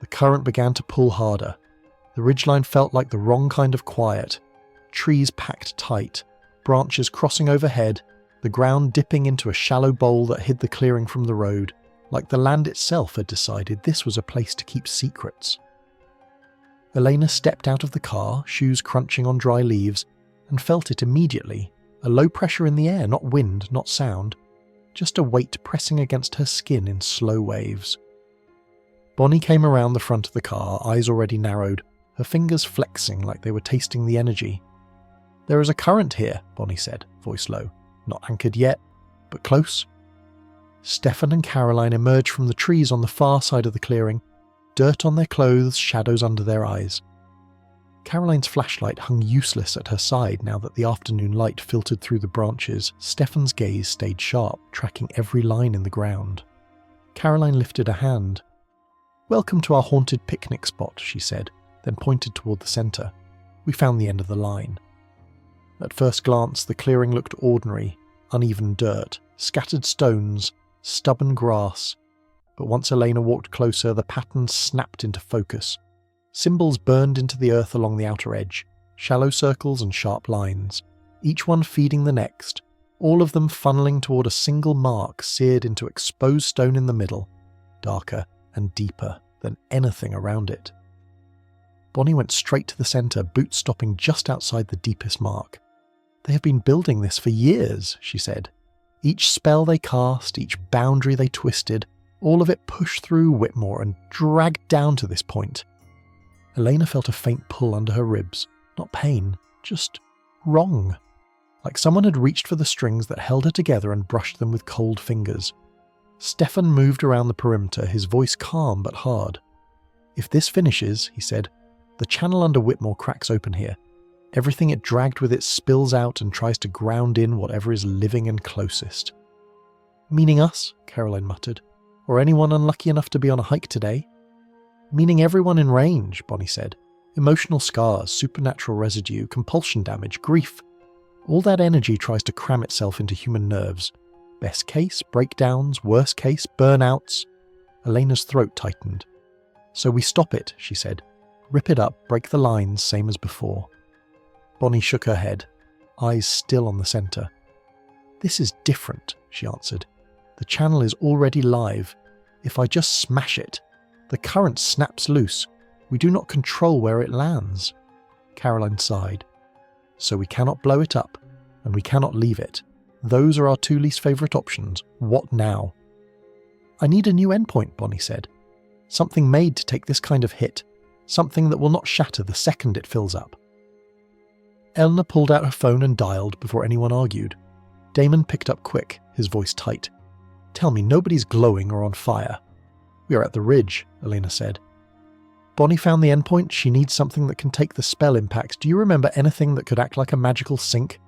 A: the current began to pull harder. The ridgeline felt like the wrong kind of quiet. Trees packed tight, branches crossing overhead, the ground dipping into a shallow bowl that hid the clearing from the road, like the land itself had decided this was a place to keep secrets. Elena stepped out of the car, shoes crunching on dry leaves, and felt it immediately. A low pressure in the air, not wind, not sound, just a weight pressing against her skin in slow waves. Bonnie came around the front of the car, eyes already narrowed, her fingers flexing like they were tasting the energy. "There is a current here," Bonnie said, voice low. "Not anchored yet, but close." Stefan and Caroline emerged from the trees on the far side of the clearing, dirt on their clothes, shadows under their eyes. Caroline's flashlight hung useless at her side now that the afternoon light filtered through the branches. Stefan's gaze stayed sharp, tracking every line in the ground. Caroline lifted a hand. "Welcome to our haunted picnic spot," she said, then pointed toward the centre. "We found the end of the line." At first glance, the clearing looked ordinary, uneven dirt, scattered stones, stubborn grass. But once Elena walked closer, the pattern snapped into focus. Symbols burned into the earth along the outer edge, shallow circles and sharp lines, each one feeding the next, all of them funneling toward a single mark seared into exposed stone in the middle, darker and deeper than anything around it. Bonnie went straight to the centre, boots stopping just outside the deepest mark. "They have been building this for years," she said. "Each spell they cast, each boundary they twisted, all of it pushed through Whitmore and dragged down to this point." Elena felt a faint pull under her ribs. Not pain, just wrong. Like someone had reached for the strings that held her together and brushed them with cold fingers. Stefan moved around the perimeter, his voice calm but hard. "If this finishes," he said, "the channel under Whitmore cracks open here. Everything it dragged with it spills out and tries to ground in whatever is living and closest." "Meaning us?" Caroline muttered. "Or anyone unlucky enough to be on a hike today?" "Meaning everyone in range," Bonnie said. "Emotional scars, supernatural residue, compulsion damage, grief. All that energy tries to cram itself into human nerves. Best case, breakdowns, worst case, burnouts." Elena's throat tightened. "So we stop it," she said. "Rip it up, break the lines, same as before." Bonnie shook her head, eyes still on the centre. "This is different," she answered. "The channel is already live. If I just smash it, the current snaps loose. We do not control where it lands." Caroline sighed. "So we cannot blow it up, and we cannot leave it. Those are our two least favourite options. What now?" "I need a new endpoint," Bonnie said. "Something made to take this kind of hit. Something that will not shatter the second it fills up." Elena pulled out her phone and dialed before anyone argued. Damon picked up quick, his voice tight. "Tell me nobody's glowing or on fire." "We are at the ridge," Elena said. "Bonnie found the endpoint. She needs something that can take the spell impacts. Do you remember anything that could act like a magical sink?"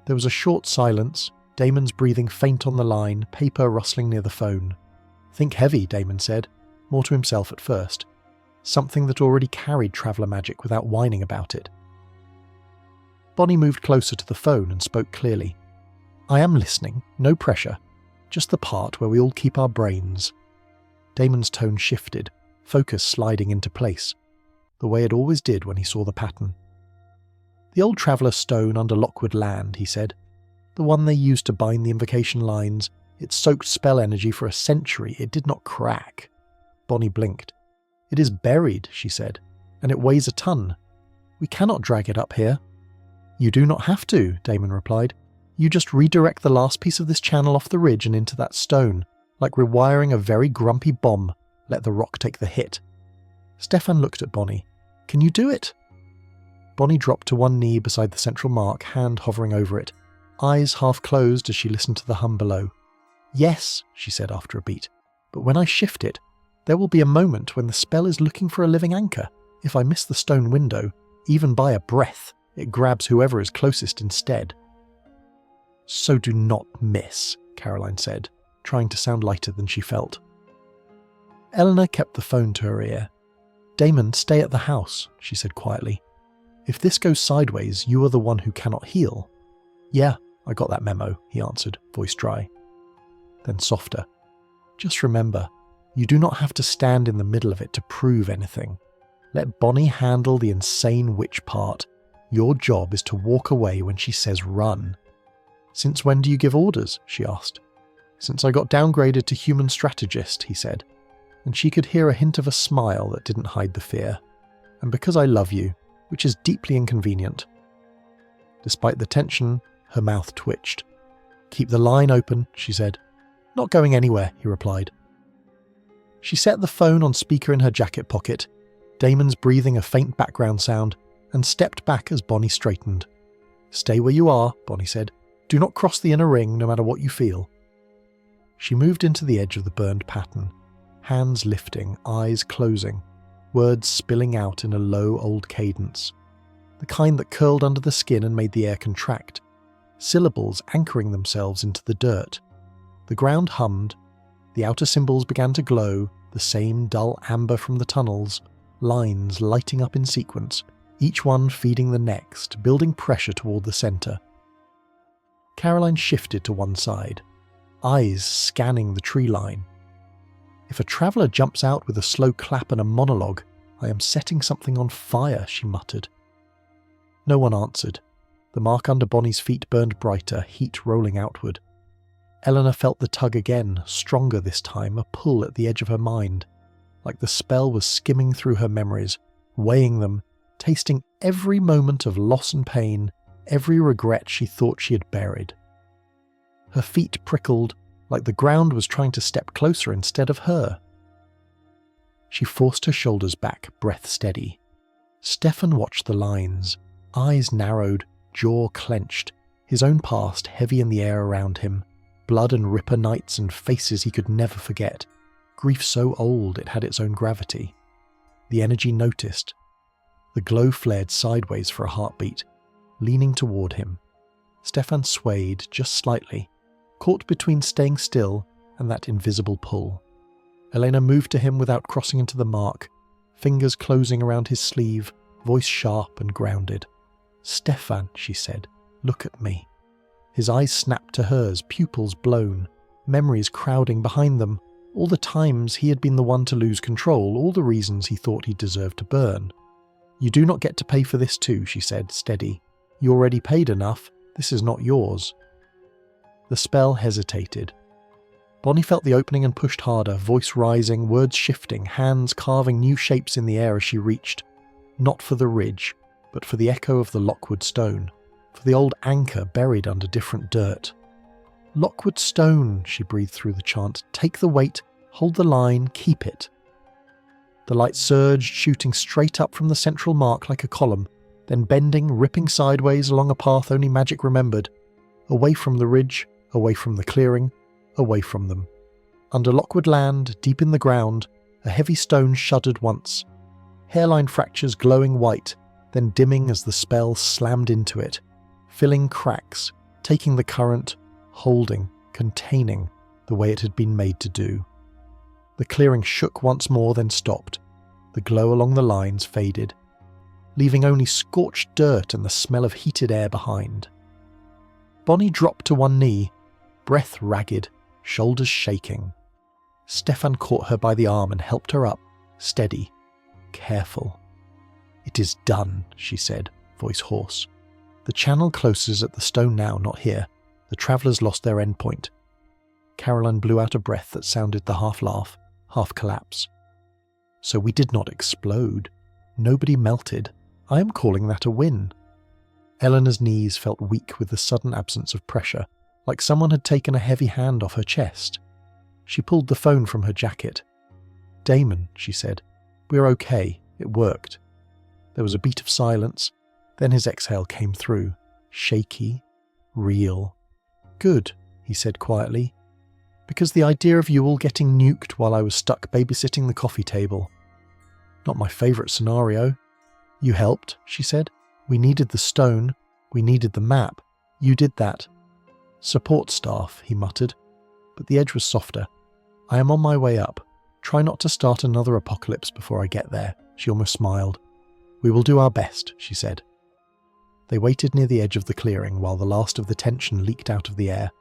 A: There was a short silence, Damon's breathing faint on the line, paper rustling near the phone. "Think heavy," Damon said, more to himself at first. Something that already carried traveller magic without whining about it. Bonnie moved closer to the phone and spoke clearly. "I am listening, no pressure. Just the part where we all keep our brains." Damon's tone shifted, focus sliding into place, the way it always did when he saw the pattern. "The old traveller stone under Lockwood Land," he said. "The one they used to bind the invocation lines. It soaked spell energy for a century. It did not crack." Bonnie blinked. "It is buried," she said, "and it weighs a ton. We cannot drag it up here." "You do not have to," Damon replied. "You just redirect the last piece of this channel off the ridge and into that stone, like rewiring a very grumpy bomb. Let the rock take the hit." Stefan looked at Bonnie. "Can you do it?" Bonnie dropped to one knee beside the central mark, hand hovering over it, eyes half closed as she listened to the hum below. "Yes," she said after a beat, "but when I shift it, there will be a moment when the spell is looking for a living anchor. If I miss the stone window, even by a breath, it grabs whoever is closest instead." "So do not miss," Caroline said, trying to sound lighter than she felt. Elena kept the phone to her ear. "Damon, stay at the house," she said quietly. "If this goes sideways, you are the one who cannot heal." "Yeah, I got that memo," he answered, voice dry. Then softer. "Just remember, you do not have to stand in the middle of it to prove anything. Let Bonnie handle the insane witch part. Your job is to walk away when she says run." "Since when do you give orders?" she asked. "Since I got downgraded to human strategist," he said, and she could hear a hint of a smile that didn't hide the fear. "And because I love you, which is deeply inconvenient." Despite the tension, her mouth twitched. "Keep the line open," she said. "Not going anywhere," he replied. She set the phone on speaker in her jacket pocket, Damon's breathing a faint background sound, and stepped back as Bonnie straightened. "Stay where you are," Bonnie said. "Do not cross the inner ring, no matter what you feel." She moved into the edge of the burned pattern, hands lifting, eyes closing, words spilling out in a low old cadence, the kind that curled under the skin and made the air contract, syllables anchoring themselves into the dirt. The ground hummed, the outer symbols began to glow, the same dull amber from the tunnels, lines lighting up in sequence, each one feeding the next, building pressure toward the centre. Caroline shifted to one side, eyes scanning the tree line. "If a traveller jumps out with a slow clap and a monologue, I am setting something on fire," she muttered. No one answered. The mark under Bonnie's feet burned brighter, heat rolling outward. Eleanor felt the tug again, stronger this time, a pull at the edge of her mind, like the spell was skimming through her memories, weighing them, tasting every moment of loss and pain, every regret she thought she had buried. Her feet prickled, like the ground was trying to step closer instead of her. She forced her shoulders back, breath steady. Stefan watched the lines, eyes narrowed, jaw clenched, his own past heavy in the air around him, blood and ripper nights and faces he could never forget, grief so old it had its own gravity. The energy noticed. The glow flared sideways for a heartbeat, leaning toward him. Stefan swayed just slightly, caught between staying still and that invisible pull. Elena moved to him without crossing into the mark, fingers closing around his sleeve, voice sharp and grounded. "Stefan," she said, "look at me." His eyes snapped to hers, pupils blown, memories crowding behind them, all the times he had been the one to lose control, all the reasons he thought he deserved to burn. "You do not get to pay for this too," she said, steady. "You already paid enough. This is not yours." The spell hesitated. Bonnie felt the opening and pushed harder, voice rising, words shifting, hands carving new shapes in the air as she reached. Not for the ridge, but for the echo of the Lockwood stone, for the old anchor buried under different dirt. "Lockwood stone," she breathed through the chant. "Take the weight, hold the line, keep it." The light surged, shooting straight up from the central mark like a column, then bending, ripping sideways along a path only magic remembered, away from the ridge, away from the clearing, away from them. Under Lockwood land, deep in the ground, a heavy stone shuddered once, hairline fractures glowing white, then dimming as the spell slammed into it, filling cracks, taking the current, holding, containing, the way it had been made to do. The clearing shook once more, then stopped. The glow along the lines faded, leaving only scorched dirt and the smell of heated air behind. Bonnie dropped to one knee, breath ragged, shoulders shaking. Stefan caught her by the arm and helped her up, steady, careful. "It is done," she said, voice hoarse. "The channel closes at the stone now, not here. The travellers lost their endpoint." Caroline blew out a breath that sounded the half-laugh, half-collapse. "So we did not explode. Nobody melted. I am calling that a win." Eleanor's knees felt weak with the sudden absence of pressure, like someone had taken a heavy hand off her chest. She pulled the phone from her jacket. "Damon," she said, "we're okay. It worked." There was a beat of silence, then his exhale came through, shaky, real. "Good," he said quietly, "because the idea of you all getting nuked while I was stuck babysitting the coffee table. Not my favourite scenario. You helped," she said. "We needed the stone. We needed the map. You did that." "Support staff," he muttered. but the edge was softer. "I am on my way up. Try not to start another apocalypse before I get there," she almost smiled. "We will do our best," she said. They waited near the edge of the clearing while the last of the tension leaked out of the air.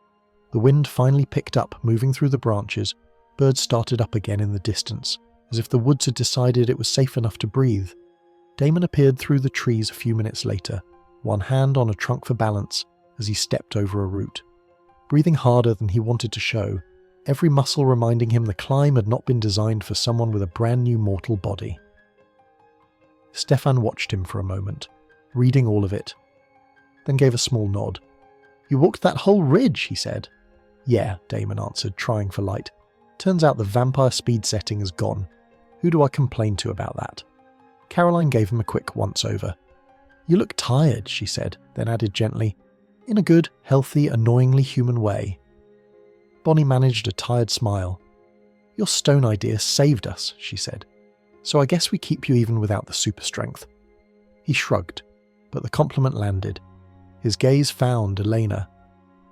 A: The wind finally picked up, moving through the branches. Birds started up again in the distance, as if the woods had decided it was safe enough to breathe. Damon appeared through the trees a few minutes later, one hand on a trunk for balance as he stepped over a root. Breathing harder than he wanted to show, every muscle reminding him the climb had not been designed for someone with a brand new mortal body. Stefan watched him for a moment, reading all of it, then gave a small nod. "You walked that whole ridge," he said. "Yeah," Damon answered, trying for light. "Turns out the vampire speed setting is gone. Who do I complain to about that?" Caroline gave him a quick once-over. "You look tired," she said, then added gently, "in a good, healthy, annoyingly human way." Bonnie managed a tired smile. "Your stone idea saved us," she said. "So I guess we keep you even without the super strength." He shrugged, but the compliment landed. His gaze found Elena.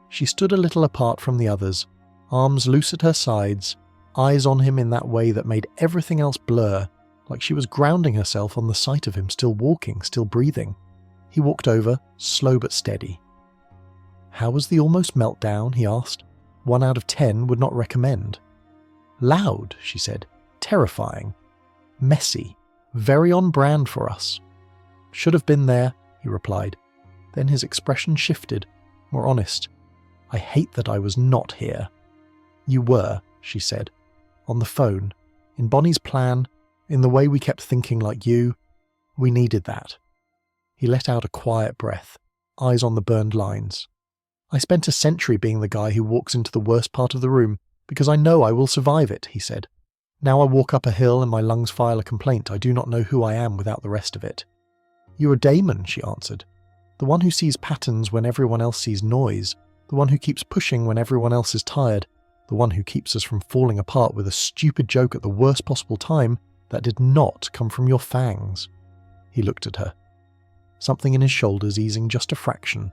A: She stood a little apart from the others, arms loose at her sides, eyes on him in that way that made everything else blur, like she was grounding herself on the sight of him still walking, still breathing. He walked over, slow but steady. "How was the almost meltdown?" he asked. 1 out of 10 would not recommend. "Loud," she said. "Terrifying. Messy. Very on brand for us." "Should have been there," he replied. Then his expression shifted, more honest. "I hate that I was not here." "You were," she said. "On the phone. In Bonnie's plan. In the way we kept thinking like you. We needed that." He let out a quiet breath, eyes on the burned lines. "I spent a century being the guy who walks into the worst part of the room, because I know I will survive it," he said. "Now I walk up a hill and my lungs file a complaint. I do not know who I am without the rest of it." "You are Damon," she answered. "The one who sees patterns when everyone else sees noise. The one who keeps pushing when everyone else is tired. The one who keeps us from falling apart with a stupid joke at the worst possible time that did not come from your fangs." He looked at her, something in his shoulders easing just a fraction.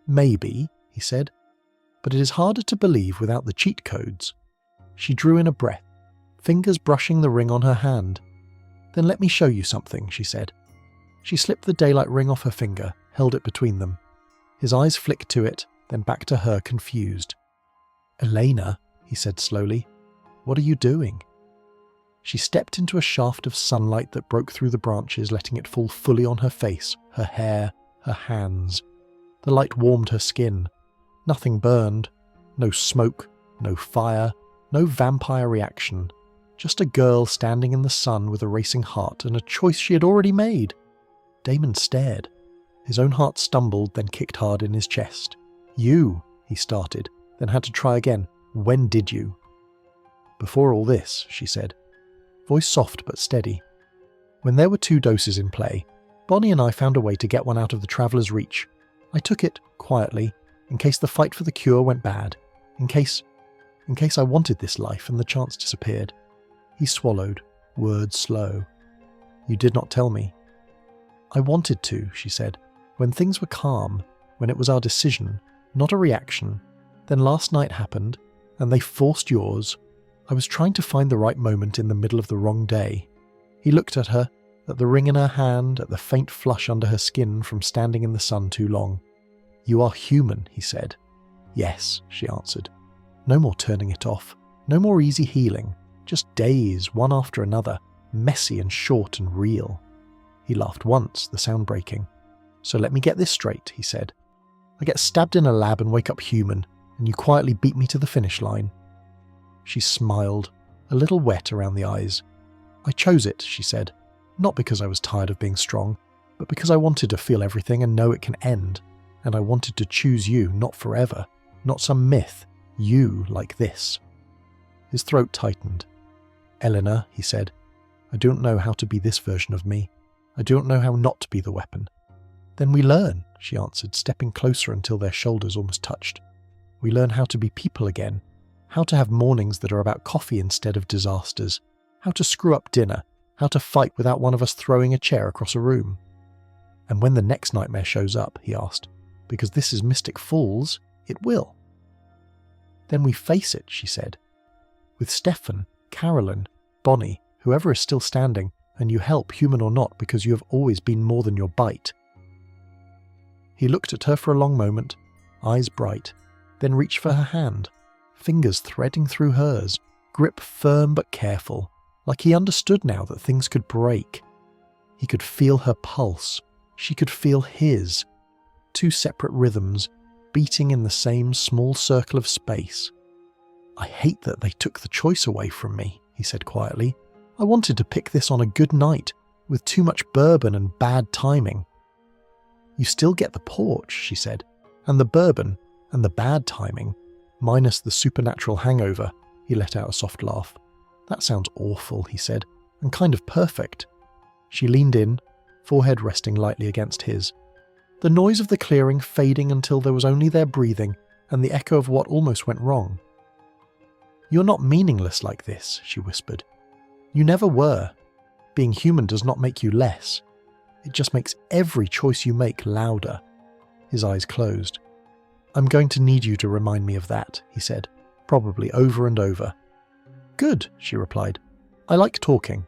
A: "Maybe," he said, "but it is harder to believe without the cheat codes." She drew in a breath, fingers brushing the ring on her hand. "Then let me show you something," she said. She slipped the daylight ring off her finger, held it between them. His eyes flicked to it, then back to her, confused. "Elena," he said slowly, "what are you doing?" She stepped into a shaft of sunlight that broke through the branches, letting it fall fully on her face, her hair, her hands. The light warmed her skin. Nothing burned. No smoke, no fire, no vampire reaction. Just a girl standing in the sun with a racing heart and a choice she had already made. Damon stared. His own heart stumbled, then kicked hard in his chest. "You," he started, then had to try again. "When did you?" "Before all this," she said. Voice soft but steady. "When there were 2 doses in play, Bonnie and I found a way to get one out of the Traveler's reach. I took it, quietly, in case the fight for the cure went bad. In case I wanted this life and the chance disappeared." He swallowed, words slow. "You did not tell me." "I wanted to," she said. "When things were calm, when it was our decision, not a reaction. Then last night happened, and they forced yours. I was trying to find the right moment in the middle of the wrong day." He looked at her, at the ring in her hand, at the faint flush under her skin from standing in the sun too long. "You are human," he said. "Yes," she answered. "No more turning it off. No more easy healing. Just days, one after another, messy and short and real." He laughed once, the sound breaking. "So let me get this straight," he said. "I get stabbed in a lab and wake up human, and you quietly beat me to the finish line." She smiled, a little wet around the eyes. "I chose it," she said, "not because I was tired of being strong, but because I wanted to feel everything and know it can end. And I wanted to choose you, not forever, not some myth, you like this." His throat tightened. "Elena," he said, "I don't know how to be this version of me. I don't know how not to be the weapon." "Then we learn," she answered, stepping closer until their shoulders almost touched. "We learn how to be people again, how to have mornings that are about coffee instead of disasters, how to screw up dinner, how to fight without one of us throwing a chair across a room." "And when the next nightmare shows up," he asked, "because this is Mystic Falls, it will." Then we face it, she said. With Stefan, Carolyn, Bonnie, whoever is still standing, and you help, human or not, because you have always been more than your bite. He looked at her for a long moment, eyes bright, then reached for her hand, fingers threading through hers, grip firm but careful, like he understood now that things could break. He could feel her pulse. She could feel his. Two separate rhythms, beating in the same small circle of space. I hate that they took the choice away from me, he said quietly. I wanted to pick this on a good night, with too much bourbon and bad timing. You still get the porch, she said, and the bourbon, and the bad timing, minus the supernatural hangover. He let out a soft laugh. That sounds awful, he said, and kind of perfect. She leaned in, forehead resting lightly against his. The noise of the clearing fading until there was only their breathing and the echo of what almost went wrong. You're not meaningless like this, she whispered. You never were. Being human does not make you less. It just makes every choice you make louder. His eyes closed. I'm going to need you to remind me of that, he said, probably over and over. Good, she replied. I like talking.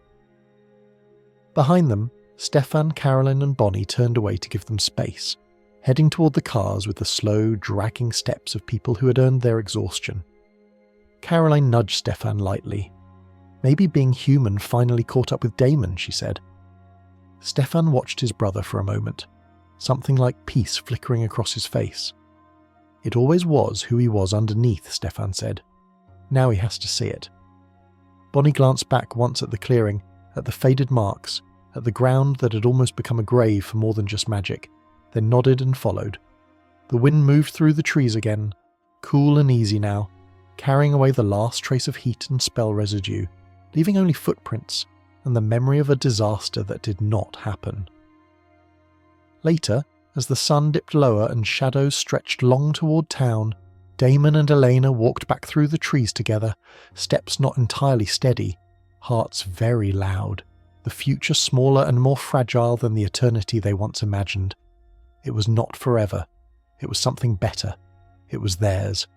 A: Behind them, Stefan, Carolyn and Bonnie turned away to give them space, heading toward the cars with the slow, dragging steps of people who had earned their exhaustion. Caroline nudged Stefan lightly. Maybe being human finally caught up with Damon, she said. Stefan watched his brother for a moment, something like peace flickering across his face. It always was who he was underneath, Stefan said. Now he has to see it. Bonnie glanced back once at the clearing, at the faded marks, at the ground that had almost become a grave for more than just magic, then nodded and followed. The wind moved through the trees again, cool and easy now, carrying away the last trace of heat and spell residue, leaving only footprints and the memory of a disaster that did not happen. Later, as the sun dipped lower and shadows stretched long toward town, Damon and Elena walked back through the trees together, steps not entirely steady, hearts very loud, the future smaller and more fragile than the eternity they once imagined. It was not forever. It was something better. It was theirs.